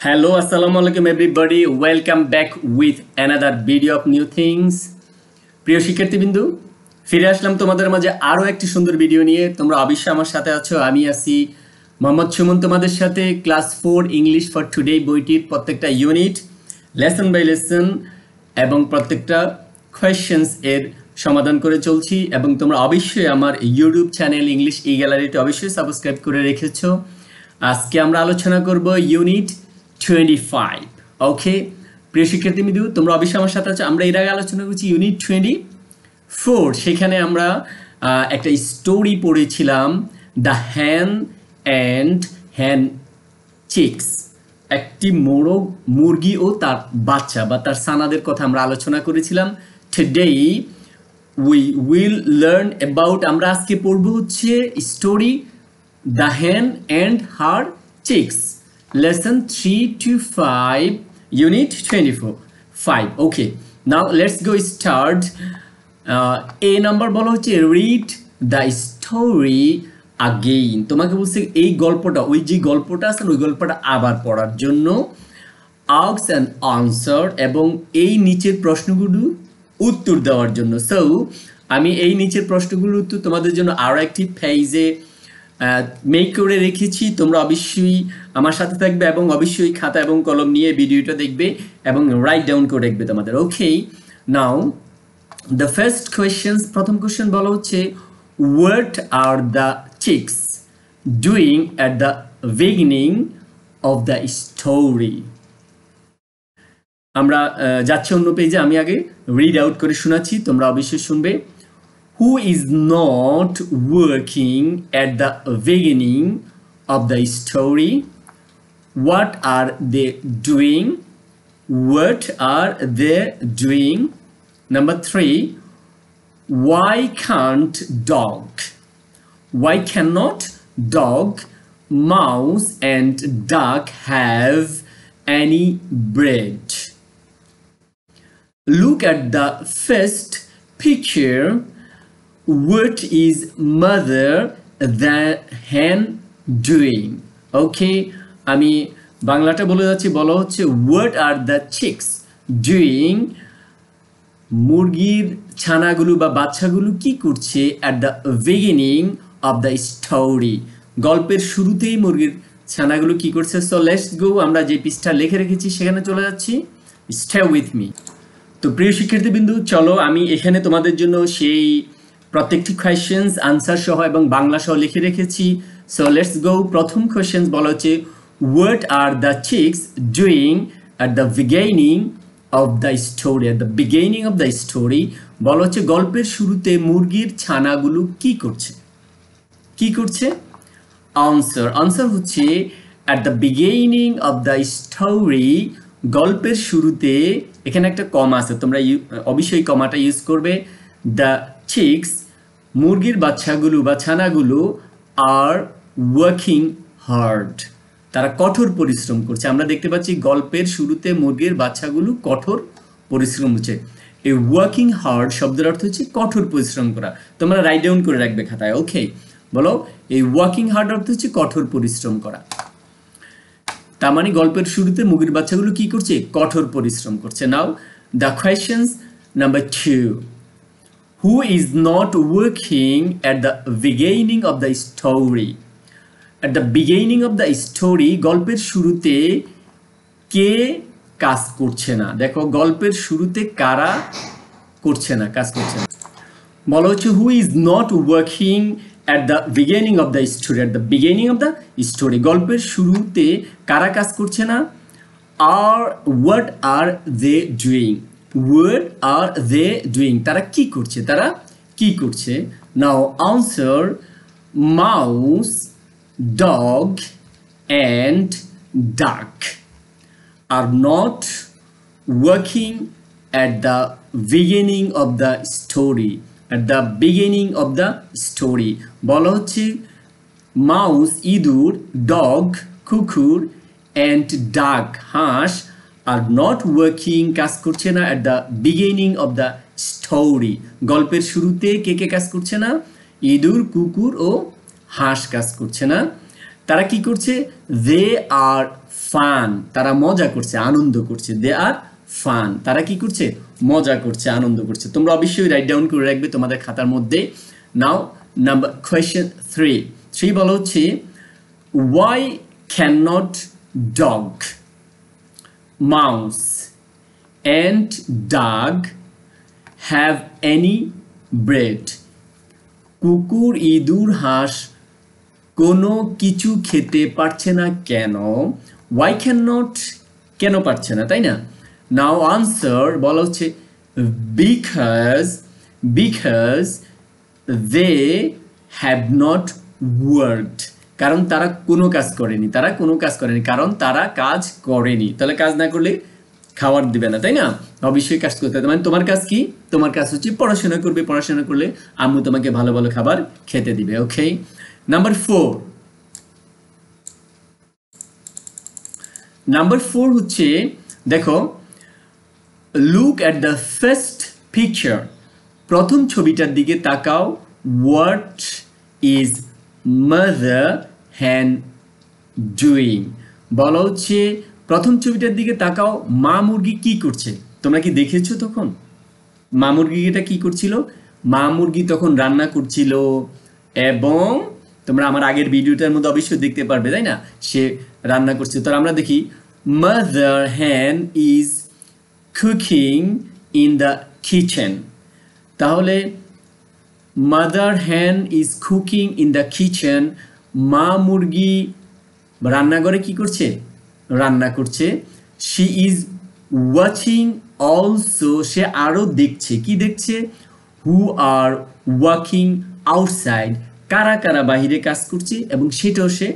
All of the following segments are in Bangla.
Hello, assalamu alaikum everybody. Welcome back with another video of new things. প্রিয় শিক্ষার্থীবৃন্দু, ফিরে আসলাম তোমাদের মাঝে আরো একটি সুন্দর ভিডিও নিয়ে। তোমরা অবশ্যই আমার সাথে আছো। আমি আছি মোহাম্মদ সুমন তোমাদের সাথে। ক্লাস 4 ইংলিশ ফর টুডে বইটির প্রত্যেকটা ইউনিট লেসন বাই লেসন এবং প্রত্যেকটা কোয়েশ্চেন্স এর সমাধান করে চলছি। এবং তোমরা অবশ্যই আমার ইউটিউব চ্যানেল ইংলিশ ই গ্যালারিটি অবশ্যই সাবস্ক্রাইব করে রেখেছো। আজকে আমরা আলোচনা করব ইউনিট 25। ওকে প্রিয় শিক্ষার্থীবৃন্দু, তোমরা অবশ্যই আমার সাথে আছো। আমরা এর আগে আলোচনা করছি ইউনিট 24। সেখানে আমরা একটা স্টোরি পড়েছিলাম, দ্য হ্যান অ্যান্ড হ্যান চিক্স। একটি মোরগ মুরগি ও তার বাচ্চা বা তার সানাদের কথা আমরা আলোচনা করেছিলাম। Today we will learn about, আমরা আজকে পড়ব হচ্ছে স্টোরি দ্য হ্যান and her chicks, lesson 3 to 5, unit 24. Okay, now let's go start. A number বলা হচ্ছে read the story again. তোমাকে বলছে এই গল্পটা, ওই যে গল্পটা আছে ওই গল্পটা আবার পড়ার জন্য। ask and answer, এবং এই নিচের প্রশ্নগুলো উত্তর দেওয়ার জন্য। সো আমি এই নিচের প্রশ্নগুলোর উত্তর তোমাদের জন্য আরো একটি পেজে মেক করে রেখেছি। তোমরা অবশ্যই আমার সাথে থাকবে এবং অবশ্যই খাতা এবং কলম নিয়ে ভিডিওটা দেখবে এবং রাইট ডাউন করে রাখবে তোমাদের। ওকে, নাও দ্য ফার্স্ট কোয়েশ্চেন, প্রথম কোয়েশ্চেন বলা হচ্ছে what are the chicks doing at the beginning of the story. আমরা যাচ্ছি অন্য পেজে, আমি আগে রিড আউট করে শোনাচ্ছি, তোমরা অবশ্যই শুনবে। Who is not working at the beginning of the story? What are they doing? What are they doing? Number 3, why can't dog? Why cannot dog, mouse and duck have any bread? Look at the first picture. What is mother the hen doing? Okay, আমি বাংলাটা বলে যাচ্ছি। বলা হচ্ছে what are the chicks doing? মুরগির ছানাগুলো বা বাচ্চাগুলো কি করছে at the beginning of the story? গল্পের শুরুতেই মুরগির ছানাগুলো কি করছে। সো লেটস গো, আমরা যে পৃষ্ঠা লিখে রেখেছি সেখানে চলে যাচ্ছি। Stay with me. তো প্রিয় শিক্ষার্থীবৃন্দু, চলো আমি এখানে তোমাদের জন্য সেই প্রত্যেকটি কোয়েশ্চেন্স আনসার সহ এবং বাংলা সহ লিখে রেখেছি। So let's go. প্রথম কোয়েশ্চেন্স বলা হচ্ছে what are the chicks doing at the beginning of the story. At the beginning of the story বলা হচ্ছে গল্পের শুরুতে মুরগির ছানাগুলো কি করছে। কি করছে? আনসার, আনসার হচ্ছে at the beginning of the story, গল্পের শুরুতে। এখানে একটা কমা আছে, তোমরা অবশ্যই কমাটা ইউজ করবে। দ্য চিক্স, মুরগির বাচ্চাগুলো বা ছানাগুলো আর ওয়ার্কিং হার্ড, তারা কঠোর পরিশ্রম করছে। আমরা দেখতে পাচ্ছি গল্পের শুরুতে মুরগির বাচ্চাগুলো কঠোর পরিশ্রম হচ্ছে। এই ওয়ার্কিং হার্ড শব্দের অর্থ হচ্ছে কঠোর পরিশ্রম করা। তোমরা রাইট ডাউন করে রাখবে খাতায়। ওকে, বলো এই ওয়ার্কিং হার্ড অর্থ হচ্ছে কঠোর পরিশ্রম করা। তার মানে গল্পের শুরুতে মুরগির বাচ্চাগুলো কি করছে? কঠোর পরিশ্রম করছে। Now the questions number 2, who is not working at the beginning of the story? At the beginning of the story, গল্পের শুরুতে কে কাজ করছে না? দেখো গল্পের শুরুতে কারা করছে না, কাজ করছে না। বলা হচ্ছে who is not working at the beginning of the story. At the beginning of the story, গল্পের শুরুতে কারা কাজ করছে না? আর what are they doing? What are they doing? তারা কি করছে? তারা কি করছে? Now answer, mouse, dog and duck are not working at the beginning of the story. At the beginning of the story বলা হচ্ছে মাউস ইঁদুর, ডগ কুকুর and duck হাঁস আর নট ওয়ার্কিং কাজ করছে না at the beginning of the story. গল্পের শুরুতে কে কে কাজ করছে না? ইঁদুর, কুকুর ও হাঁস কাজ করছে না। তারা কি করছে? দে আর ফান, তারা মজা করছে, আনন্দ করছে। দে আর ফান, তারা কি করছে? মজা করছে, আনন্দ করছে। তোমরা অবশ্যই রাইট ডাউন করে রাখবে তোমাদের খাতার মধ্যে। নাও নাম্বার কোয়েশ্চেন 3 বলা হচ্ছে why cannot dog, mouse and dog have any bread? কুকুর, ইঁদুর, হাঁস কোনো কিছু খেতে পারছে না কেন? why cannot, কেন পারছে না, তাই না? নাও আনসার বলা হচ্ছে because they have not worked, কারণ তারা কোনো কাজ করেনি, কারণ তারা কাজ করেনি। তাহলে কাজ না করলে খাবার দিবে না, তাই না? অবশ্যই কাজ করতে হবে। মানে তোমার কাজ কি? তোমার কাজ হচ্ছে পড়াশোনা করবে, পড়াশোনা করলে আম্মু তোমাকে ভালো ভালো খাবার খেতে দিবে। ওকে, নাম্বার 4 হচ্ছে দেখো, look at the first picture, প্রথম ছবিটার দিকে তাকাও। হোয়াট ইজ মাদার হ্যান ডুইং? বলা হচ্ছে প্রথম ছবিটার দিকে তাকাও, মা মুরগি কি করছে? তোমরা কি দেখেছো তখন মা মুরগিটা কি করছিল? মা মুরগি তখন রান্না করছিল, এবং তোমরা আমার আগের ভিডিওটার মধ্যে অবশ্যই দেখতে পারবে, তাই না? সে রান্না করছে। তো আমরা দেখি মাদার হ্যান is cooking in the kitchen. তাহলে মাদার হ্যান is cooking in the kitchen, মা মুরগি রান্নাঘরে কি করছে? রান্না করছে। শি ইজ ওয়াচিং অলসো, সে আরও দেখছে। কি দেখছে? হু আর ওয়াকিং আউটসাইড, কারা কারা বাহিরে কাজ করছে, এবং সেটাও সে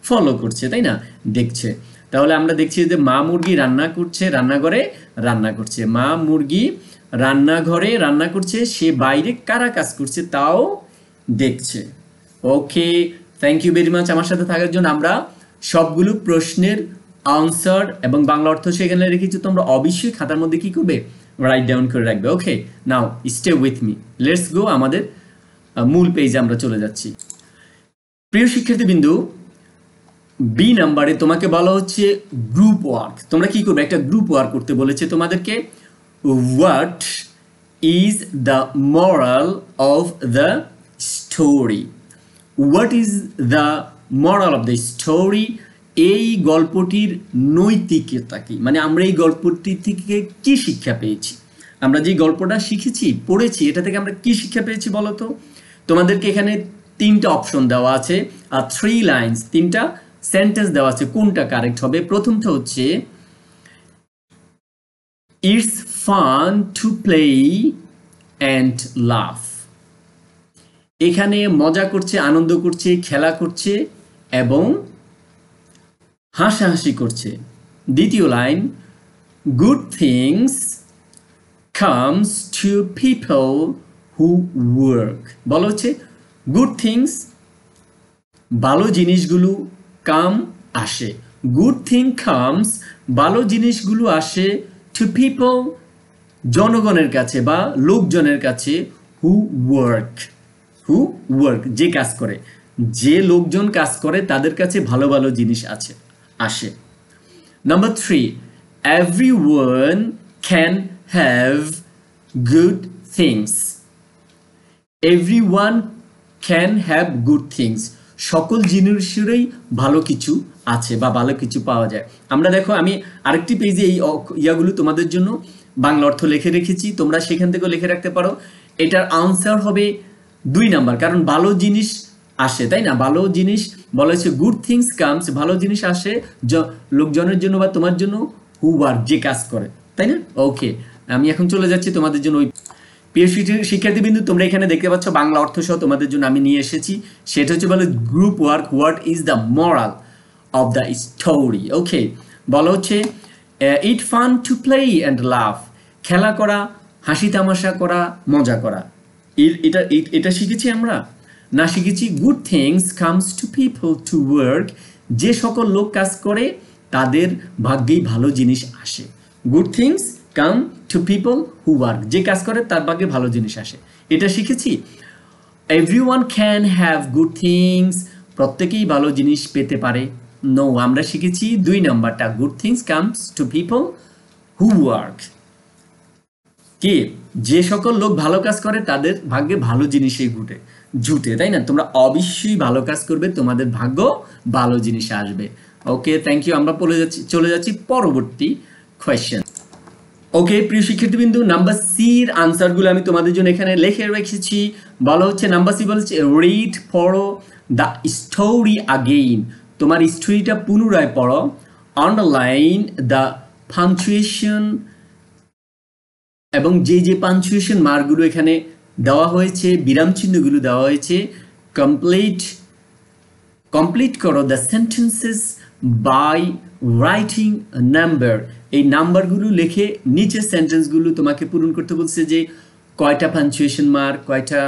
ফলো করছে, তাই না? দেখছে। তাহলে আমরা দেখছি যে মা মুরগি রান্না করছে, রান্নাঘরে রান্না করছে। মা মুরগি রান্নাঘরে রান্না করছে, সে বাইরে কারা কাজ করছে তাও দেখছে। ওকে, থ্যাংক ইউ ভেরি মাচ আমার সাথে থাকার জন্য। আমরা সবগুলো প্রশ্নের আনসার এবং বাংলা অর্থ সেখানে রেখেছি, তোমরা অবশ্যই খাতার মধ্যে কি করবে? রাইট ডাউন করে রাখবে। Okay, now stay with me, let's go. আমাদের মূল পেজে আমরা চলে যাচ্ছি। প্রিয় শিক্ষার্থীবৃন্দু, বি নাম্বারে তোমাকে বলা হচ্ছে গ্রুপ ওয়ার্ক। তোমরা কি করবে? একটা গ্রুপ ওয়ার্ক করতে বলেছে তোমাদেরকে। What is the moral of the story? What is the moral of the story? এই গল্পটির নৈতিকতা কি? মানে আমরা এই গল্পটি থেকে কি শিক্ষা পেয়েছি? আমরা যে গল্পটা শিখেছি, পড়েছি, এটা থেকে আমরা কি শিক্ষা পেয়েছি বলো তো? তোমাদেরকে এখানে 3টা অপশন দেওয়া আছে আর 3 লাইন্স, 3টা সেন্টেন্স দেওয়া আছে। কোনটা কারেক্ট হবে? প্রথমটা হচ্ছে it's fun to play and লাফ। এখানে মজা করছে, আনন্দ করছে, খেলা করছে এবং হাসাহাসি করছে। দ্বিতীয় line, good things comes to people who work. বলা হচ্ছে গুড থিংস, ভালো জিনিসগুলো, কাম আসে। গুড থিং কামস, ভালো জিনিসগুলো আসে, টু পিপল জনগণের কাছে বা লোকজনের কাছে, হু ওয়ার্ক, যে কাজ করে, যে লোকজন কাজ করে তাদের কাছে ভালো ভালো জিনিস আসে। Number 3, everyone can have good things. everyone can have good things, সকল জিনিসেরই ভালো কিছু আছে বা ভালো কিছু পাওয়া যায়। আমরা দেখো, আমি আরেকটি পেজে এই ইয়াগুলো তোমাদের জন্য বাংলা অর্থ লিখে রেখেছি, তোমরা সেখান থেকেও লিখে রাখতে পারো। এটার আনসার হবে 2 নাম্বার, কারণ ভালো জিনিস আসে, তাই না? ভালো জিনিস বলা হচ্ছে গুড থিংস কামস, ভালো জিনিস আসে লোকজনের জন্য বা তোমার জন্য, হু ওয়ার্ক, যে কাজ করে, তাই না? ওকে, আমি এখন চলে যাচ্ছি তোমাদের জন্য ওই প্রিয় শিক্ষার্থীবৃন্দু, তোমরা এখানে দেখতে পাচ্ছ বাংলা অর্থ সহ তোমাদের জন্য আমি নিয়ে এসেছি। সেটা হচ্ছে বলে group work, what is the moral of the story. Okay, বলা হচ্ছে it fun to play and love, খেলা করা, হাসি তামাশা করা, মজা করা। এটা শিখেছি আমরা না? শিখেছি good things comes to people to work, যে সকল লোক কাজ করে তাদের ভাগ্যেই ভালো জিনিস আসে। Good things come to people who work, যে কাজ করে তার ভাগ্যে ভালো জিনিস আসে, এটা শিখেছি। Everyone can have good things, প্রত্যেকেই ভালো জিনিস পেতে পারে? নো, আমরা শিখেছি 2 নাম্বারটা, good things comes to people who work. কি, যে সকল লোক ভালো কাজ করে তাদের ভাগ্যে ভালো জিনিসই জুটে, তাই না? তোমরা অবশ্যই ভালো কাজ করবে, তোমাদের ভাগ্য ভালো জিনিস আসবে। ওকে, থ্যাংক ইউ। আমরা চলে যাচ্ছি পরবর্তী কোয়েশ্চেন। ওকে প্রিয় শিক্ষার্থীবৃন্দু, নাম্বার সির আনসারগুলো আমি তোমাদের জন্য এখানে লিখে রেখেছি। বলা হচ্ছে নাম্বার সি বলছে রিড পড়ো দ্য স্টোরি আগেইন, তোমার স্টোরিটা পুনরায় পড়ো। আন্ডারলাইন দ্য পাঞ্চুয়েশন, এবং যে পাঞ্চুয়েশন মার্কগুলো এখানে দেওয়া হয়েছে, বিরাম চিহ্নগুলো দেওয়া হয়েছে, কমপ্লিট করো the sentences by writing number, এই নাম্বারগুলো লিখে নিচে সেন্টেন্সগুলো তোমাকে পূরণ করতে বলছে, যে কয়টা পাঞ্চুয়েশন মার্ক, কয়টা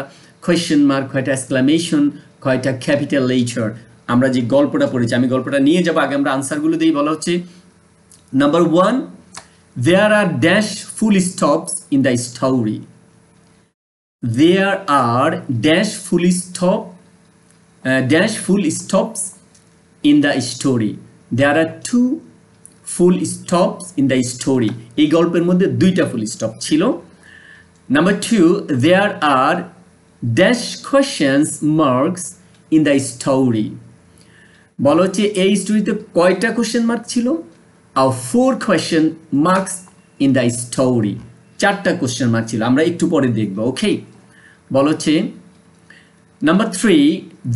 কোয়েশ্চেন মার্ক, কয়টা এক্সক্লামেশন, কয়টা ক্যাপিটাল লেটার। আমরা যে গল্পটা পড়েছি, আমি গল্পটা নিয়ে যাবো, আগে আমরা আনসারগুলো দিই। বলা হচ্ছে number 1, there are dash full stops in the story. There are dash full stops in the story. There are 2 full stops in the story. এই গল্পের মধ্যে 2টা ফুল স্টপ ছিল। Number 2, there are dash questions marks in the story. বলা হচ্ছে এই স্টোরিতে কয়টা কোশ্চেন মার্ক ছিল? 4 question marks in the story. 4টা কোশ্চেন মার্ক ছিল, আমরা একটু পরে দেখব। ওকে, বলা হচ্ছে number 3,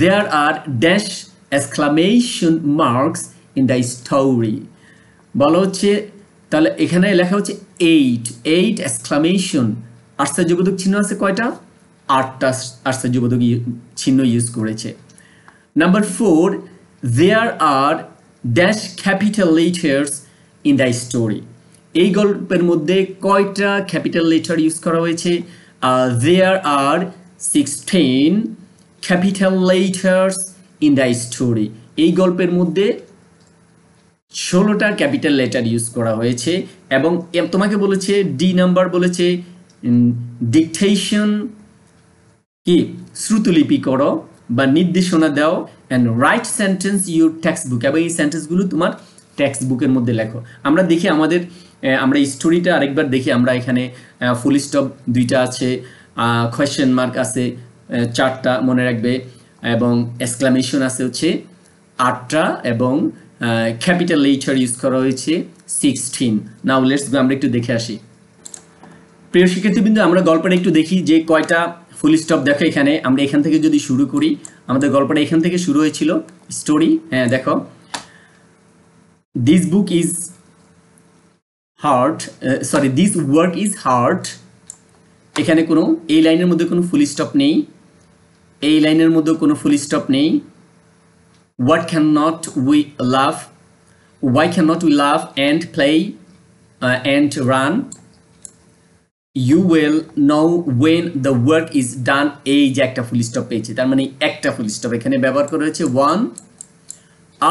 there are dash exclamation marks in the story. বলা হচ্ছে, তাহলে এখানে লেখা হচ্ছে 8 এক্সক্লামেশন, আশ্চর্যবোধক চিহ্ন আছে কয়টা? 8টা আশ্চর্যবোধক চিহ্ন ইউজ করেছে। Number 4, there are dash capital letters in the story. এই গল্পের মধ্যে কয়টা ক্যাপিটাল লেটার ইউজ করা হয়েছে? there are 16 capital letters in the story. এই গল্পের মধ্যে 16টা ক্যাপিটাল লেটার ইউজ করা হয়েছে। এবং তোমাকে বলেছে ডি নাম্বার বলেছে ডিকটেশন, কি শ্রুতলিপি করো বা নির্দেশনা দাও, and right sentence your text book, এবং এই সেন্টেন্সগুলো তোমার টেক্সট বুকের মধ্যে লেখো। আমরা দেখি আমরা স্টোরিটা আরেকবার দেখি। আমরা এখানে ফুল স্টপ 2টা আছে, কোয়েশ্চেন মার্ক আছে 4টা মনে রাখবে, এবং এক্সক্লামেশন আছে হচ্ছে 8টা, এবং ক্যাপিটাল লেটার ইউজ করা হয়েছে 16। নাও লেটস গো, আমরা একটু দেখে আসি। প্রিয় শিক্ষার্থীবৃন্দ, আমরা গল্পটা একটু দেখি যে কয়টা ফুল স্টপ। দেখো এখানে আমরা এখান থেকে যদি শুরু করি, আমাদের গল্পটা এখান থেকে শুরু হয়েছিল স্টোরি। হ্যাঁ দেখো, this book is hard, this work is hard. এখানে কোনো এই লাইনের মধ্যে কোনো ফুল স্টপ নেই, এই লাইনের মধ্যে কোনো ফুল স্টপ নেই। What cannot we laugh? Why cannot we laugh and play and run? You will know when the work is done. এই যে একটা ফুল স্টপ পেয়েছে, তার মানে একটা ফুল স্টপ এখানে ব্যবহার করা হয়েছে 1।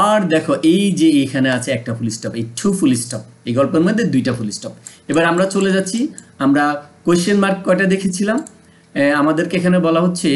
আর দেখো এই যে এখানে আছে একটা ফুল স্টপ, এই 2 ফুল স্টপ, এই গল্পের মধ্যে 2টা ফুল স্টপ। এবার আমরা চলে যাচ্ছি, আমরা কোয়েশ্চেন মার্ক কয়টা দেখেছিলাম? আমাদেরকে এখানে বলা হচ্ছে